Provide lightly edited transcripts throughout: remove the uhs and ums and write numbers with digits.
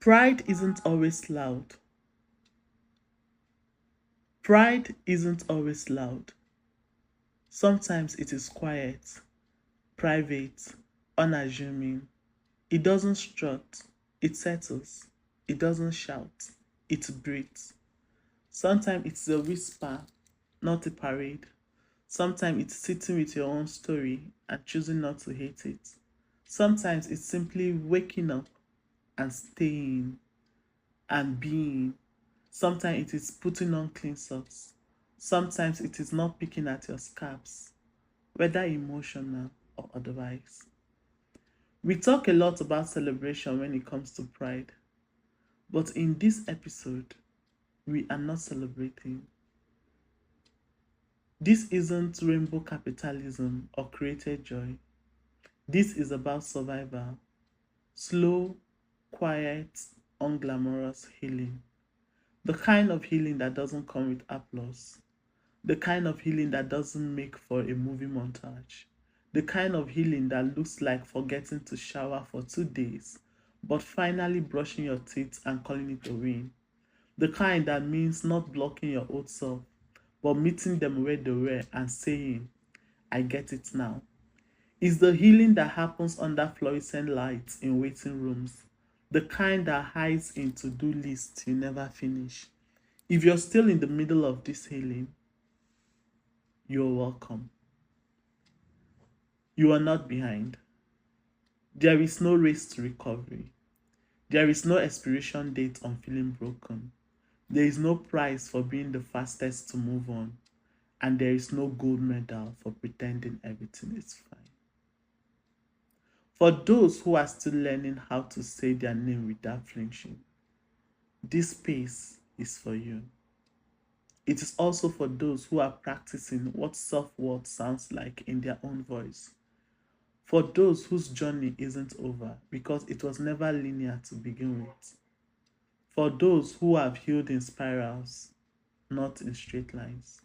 Pride isn't always loud. Pride isn't always loud. Sometimes it is quiet, private, unassuming. It doesn't strut, it settles. It doesn't shout, it breathes. Sometimes it's a whisper, not a parade. Sometimes it's sitting with your own story and choosing not to hate it. Sometimes it's simply waking up and staying and being. Sometimes it is putting on clean socks. Sometimes it is not picking at your scabs, whether emotional or otherwise. We talk a lot about celebration when it comes to pride, but in this episode, we are not celebrating. This isn't rainbow capitalism or created joy. This is about survival, slow, quiet, unglamorous healing. The kind of healing that doesn't come with applause. The kind of healing that doesn't make for a movie montage. The kind of healing that looks like forgetting to shower for 2 days, but finally brushing your teeth and calling it a win. The kind that means not blocking your old self, but meeting them where they were and saying, I get it now. It's the healing that happens under fluorescent lights in waiting rooms, the kind that hides in to-do lists you never finish. If you're still in the middle of this healing, you're welcome. You are not behind. There is no race to recovery. There is no expiration date on feeling broken. There is no prize for being the fastest to move on. And there is no gold medal for pretending everything is fine. For those who are still learning how to say their name without flinching, this space is for you. It is also for those who are practicing what self-worth sounds like in their own voice. For those whose journey isn't over because it was never linear to begin with. For those who have healed in spirals, not in straight lines.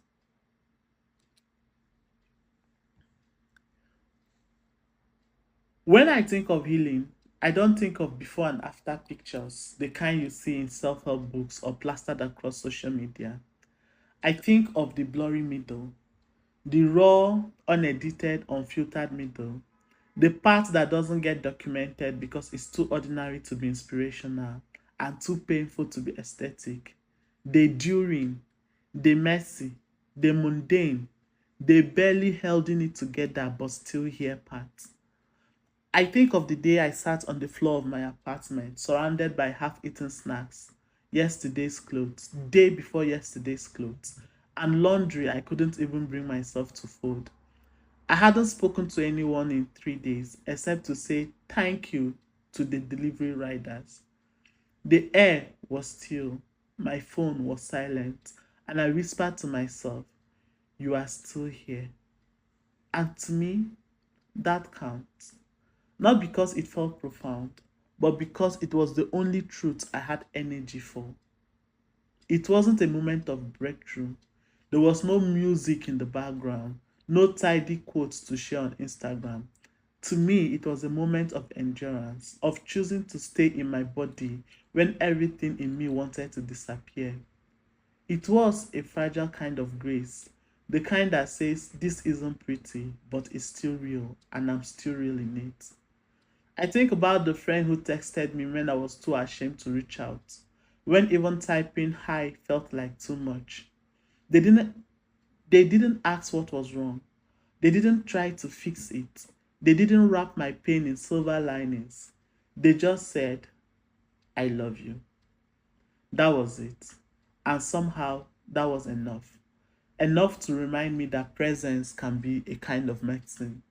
When I think of healing, I don't think of before and after pictures, the kind you see in self-help books or plastered across social media. I think of the blurry middle, the raw, unedited, unfiltered middle, the part that doesn't get documented because it's too ordinary to be inspirational and too painful to be aesthetic. The during, the messy, the mundane, the barely holding it together but still here part. I think of the day I sat on the floor of my apartment, surrounded by half-eaten snacks, yesterday's clothes, day before yesterday's clothes, and laundry I couldn't even bring myself to fold. I hadn't spoken to anyone in 3 days except to say thank you to the delivery riders. The air was still, my phone was silent, and I whispered to myself, you are still here. And to me, that counts. Not because it felt profound, but because it was the only truth I had energy for. It wasn't a moment of breakthrough. There was no music in the background, no tidy quotes to share on Instagram. To me, it was a moment of endurance, of choosing to stay in my body when everything in me wanted to disappear. It was a fragile kind of grace, the kind that says, this isn't pretty, but it's still real, and I'm still real in it. I think about the friend who texted me when I was too ashamed to reach out, when even typing hi felt like too much. They didn't they didn't ask what was wrong. They didn't try to fix it. They didn't wrap my pain in silver linings. They just said, I love you. That was it. And somehow that was enough. Enough to remind me that presence can be a kind of medicine.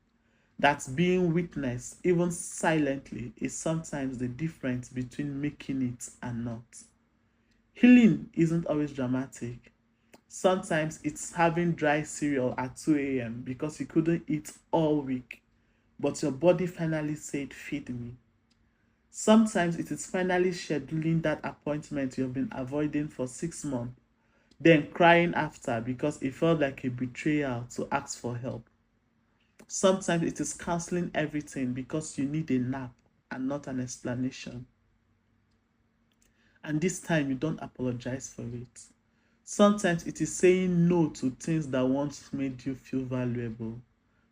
That being witnessed, even silently, is sometimes the difference between making it and not. Healing isn't always dramatic. Sometimes it's having dry cereal at 2 a.m. because you couldn't eat all week, but your body finally said, feed me. Sometimes it is finally scheduling that appointment you have been avoiding for 6 months, then crying after because it felt like a betrayal to ask for help. Sometimes it is canceling everything because you need a nap and not an explanation. And this time you don't apologize for it. Sometimes it is saying no to things that once made you feel valuable,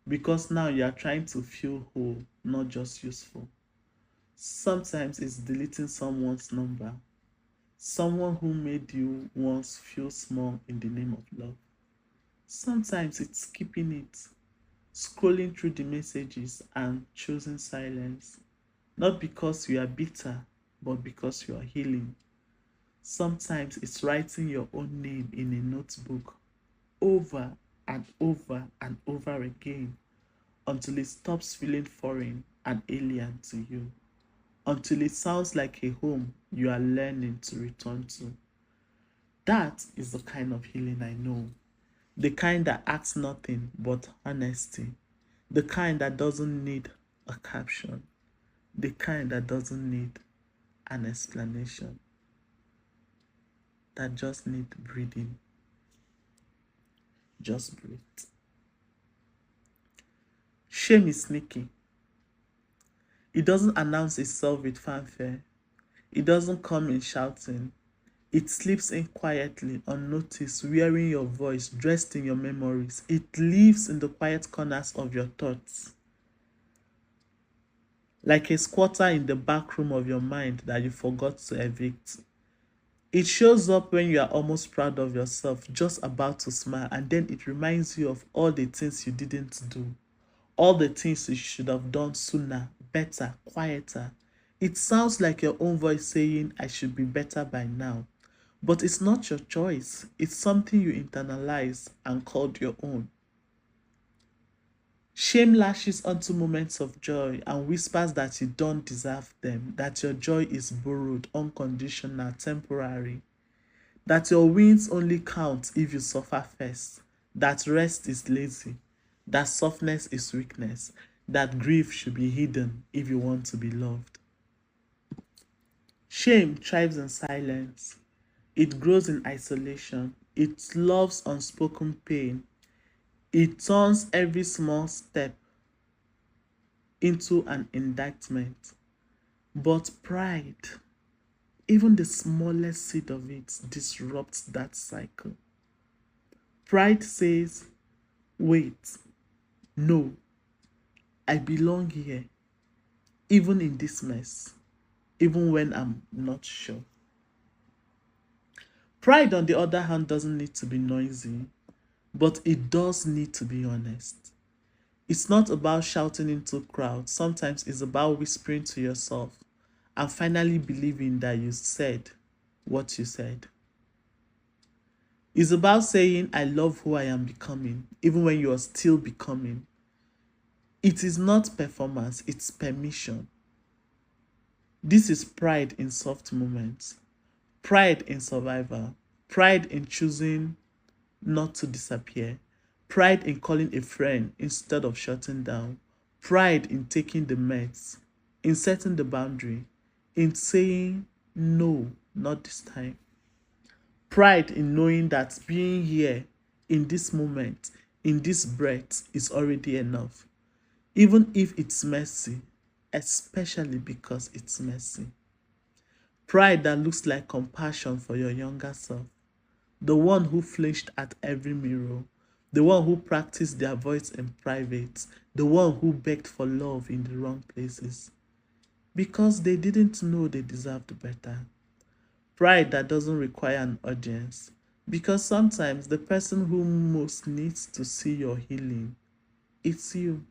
because now you are trying to feel whole, not just useful. Sometimes it's deleting someone's number, someone who made you once feel small in the name of love. Sometimes it's keeping it, scrolling through the messages and choosing silence, not because you are bitter, but because you are healing. Sometimes it's writing your own name in a notebook over and over and over again until it stops feeling foreign and alien to you, until it sounds like a home you are learning to return to. That is the kind of healing I know. The kind that asks nothing but honesty. The kind that doesn't need a caption. The kind that doesn't need an explanation. That just need breathing. Just breathe. Shame is sneaky. It doesn't announce itself with fanfare. It doesn't come in shouting. It slips in quietly, unnoticed, wearing your voice, dressed in your memories. It lives in the quiet corners of your thoughts, like a squatter in the back room of your mind that you forgot to evict. It shows up when you are almost proud of yourself, just about to smile, and then it reminds you of all the things you didn't do, all the things you should have done sooner, better, quieter. It sounds like your own voice saying, I should be better by now. But it's not your choice. It's something you internalize and called your own. Shame lashes onto moments of joy and whispers that you don't deserve them, that your joy is borrowed, unconditional, temporary, that your wins only count if you suffer first, that rest is lazy, that softness is weakness, that grief should be hidden if you want to be loved. Shame thrives in silence. It grows in isolation. It loves unspoken pain. It turns every small step into an indictment. But pride, even the smallest seed of it, disrupts that cycle. Pride says, wait, no, I belong here, even in this mess, even when I'm not sure. Pride, on the other hand, doesn't need to be noisy, but it does need to be honest. It's not about shouting into crowds. Sometimes it's about whispering to yourself and finally believing that you said what you said. It's about saying, I love who I am becoming, even when you are still becoming. It is not performance, it's permission. This is pride in soft moments, pride in survival, pride in choosing not to disappear, pride in calling a friend instead of shutting down, pride in taking the meds, in setting the boundary, in saying no, not this time. Pride in knowing that being here in this moment, in this breath, is already enough, even if it's messy, especially because it's messy. Pride that looks like compassion for your younger self, the one who flinched at every mirror, the one who practiced their voice in private, the one who begged for love in the wrong places, because they didn't know they deserved better. Pride that doesn't require an audience, because sometimes the person who most needs to see your healing, it's you.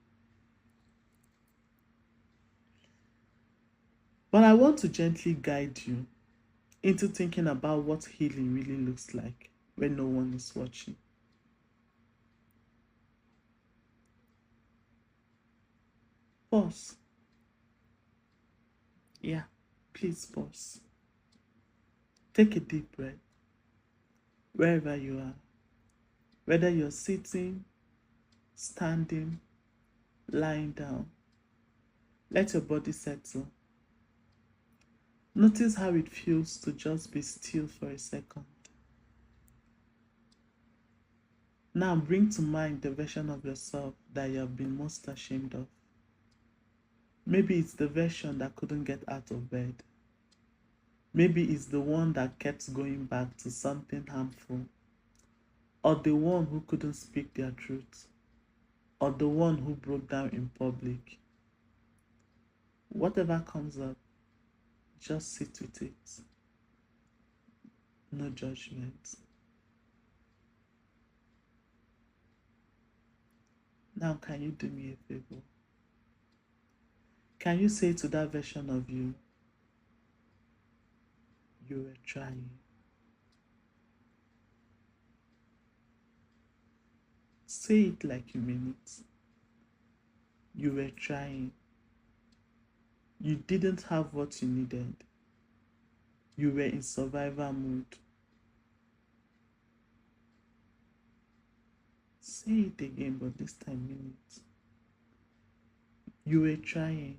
But I want to gently guide you into thinking about what healing really looks like when no one is watching. Pause. Yeah, please pause. Take a deep breath wherever you are, whether you're sitting, standing, lying down. Let your body settle. Notice how it feels to just be still for a second. Now bring to mind the version of yourself that you have been most ashamed of. Maybe it's the version that couldn't get out of bed. Maybe it's the one that kept going back to something harmful, or the one who couldn't speak their truth, or the one who broke down in public. Whatever comes up, just sit with it. No judgment. Now, can you do me a favor? Can you say to that version of you, you were trying? Say it like you mean it. You were trying. You didn't have what you needed. You were in survival mode. Say it again, but this time mean it. You were trying.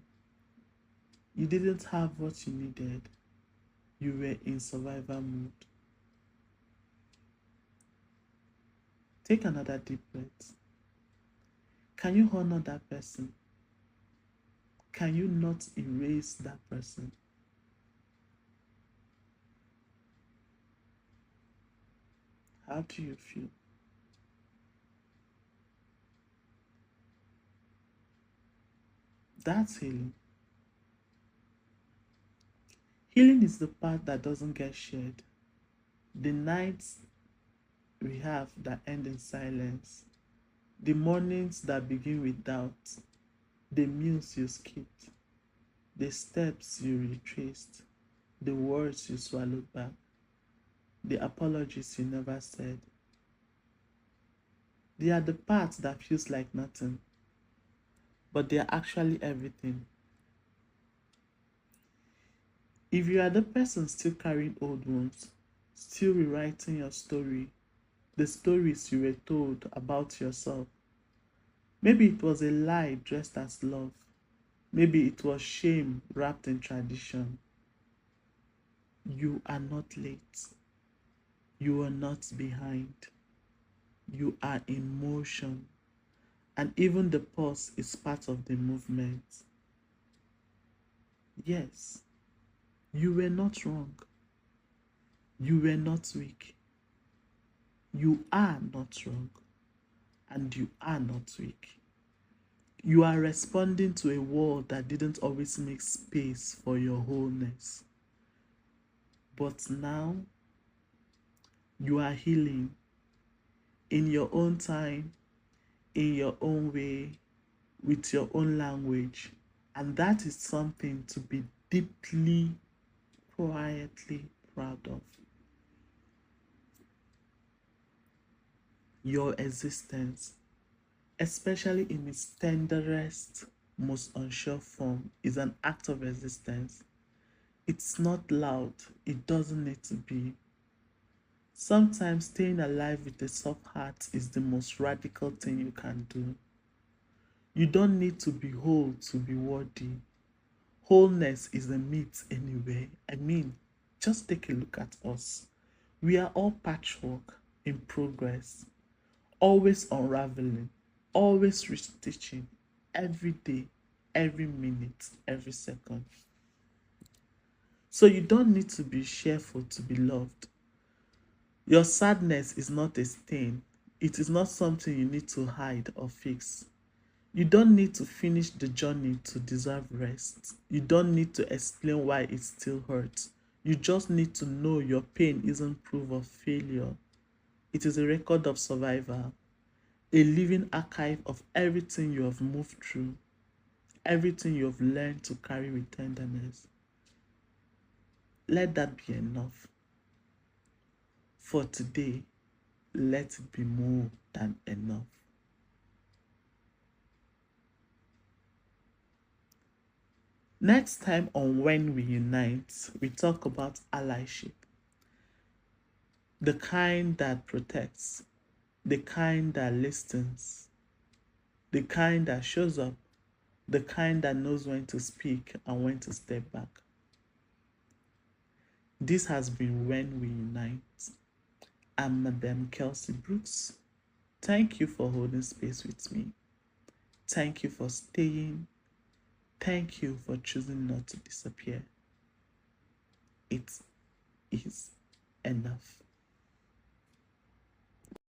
You didn't have what you needed. You were in survival mode. Take another deep breath. Can you honor that person? Can you not erase that person? How do you feel? That's healing. Healing is the part that doesn't get shared. The nights we have that end in silence. The mornings that begin with doubt. The meals you skipped. The steps you retraced. The words you swallowed back. The apologies you never said. They are the parts that feels like nothing, but they are actually everything. If you are the person still carrying old wounds, still rewriting your story, the stories you were told about yourself, maybe it was a lie dressed as love. Maybe it was shame wrapped in tradition. You are not late. You are not behind. You are in motion. And even the pause is part of the movement. Yes, you were not wrong. You were not weak. You are not wrong. And you are not weak. You are responding to a world that didn't always make space for your wholeness. But now, you are healing in your own time, in your own way, with your own language. And that is something to be deeply, quietly proud of. Your existence, especially in its tenderest, most unsure form, is an act of resistance. It's not loud. It doesn't need to be. Sometimes staying alive with a soft heart is the most radical thing you can do. You don't need to be whole to be worthy. Wholeness is a myth anyway. I mean, just take a look at us. We are all patchwork in progress, always unraveling, always restitching, every day, every minute, every second. So you don't need to be cheerful to be loved. Your sadness is not a stain. It is not something you need to hide or fix. You don't need to finish the journey to deserve rest. You don't need to explain why it still hurts. You just need to know your pain isn't proof of failure. It is a record of survival, a living archive of everything you have moved through, everything you have learned to carry with tenderness. Let that be enough. For today, let it be more than enough. Next time on When We Unite, we talk about allyship. The kind that protects, the kind that listens, the kind that shows up, the kind that knows when to speak and when to step back. This has been When We Unite. I'm Madam Kelsey Brooks. Thank you for holding space with me. Thank you for staying. Thank you for choosing not to disappear. It's is enough.